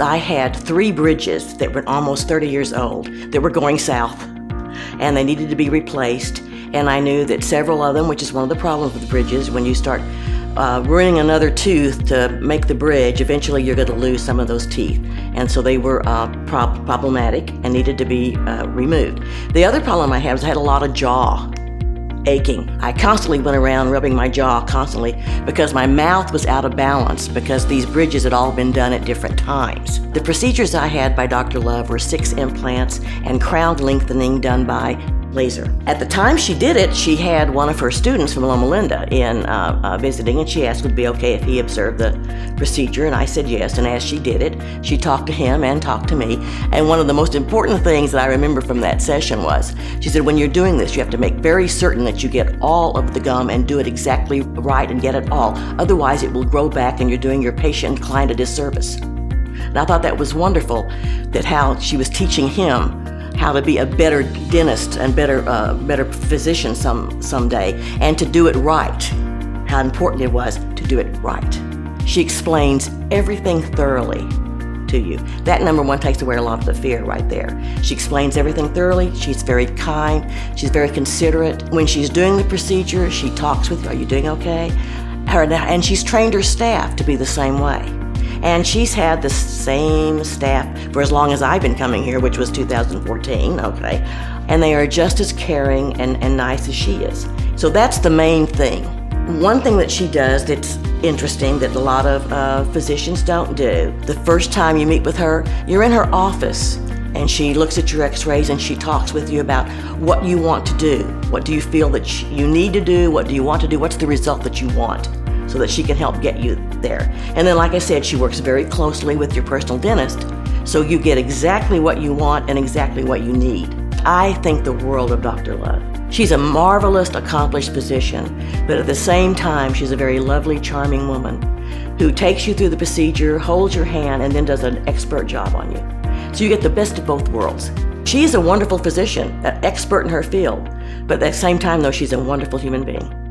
I had 3 bridges that were almost 30 years old that were going south, and they needed to be replaced. And I knew that several of them, which is one of the problems with bridges, when you start ruining another tooth to make the bridge, eventually you're going to lose some of those teeth. And so they were problematic and needed to be removed. The other problem I had was I had a lot of jaw aching. I constantly went around rubbing my jaw constantly because my mouth was out of balance because these bridges had all been done at different times. The procedures I had by Dr. Love were 6 implants and crown lengthening done by laser. At the time she did it, she had one of her students from Loma Linda in visiting, and she asked would it be okay if he observed the procedure, and I said yes. And as she did it, she talked to him and talked to me. And one of the most important things that I remember from that session was, she said, when you're doing this, you have to make very certain that you get all of the gum and do it exactly right and get it all. Otherwise, it will grow back and you're doing your patient and client a disservice. And I thought that was wonderful, that how she was teaching him how to be a better dentist and better physician someday, and to do it right, how important it was to do it right. She explains everything thoroughly to you. That, number one, takes away a lot of the fear right there. She explains everything thoroughly. She's very kind. She's very considerate. When she's doing the procedure, she talks with you. Are you doing okay? And she's trained her staff to be the same way. And she's had the same staff for as long as I've been coming here, which was 2014, okay? And they are just as caring and nice as she is. So that's the main thing. One thing that she does that's interesting that a lot of physicians don't do, the first time you meet with her, you're in her office and she looks at your x-rays and she talks with you about what you want to do. What do you feel that you need to do? What do you want to do? What's the result that you want? So that she can help get you there. And then, like I said, she works very closely with your personal dentist, so you get exactly what you want and exactly what you need. I think the world of Dr. Love. She's a marvelous, accomplished physician, but at the same time, she's a very lovely, charming woman who takes you through the procedure, holds your hand, and then does an expert job on you. So you get the best of both worlds. She's a wonderful physician, an expert in her field, but at the same time, though, she's a wonderful human being.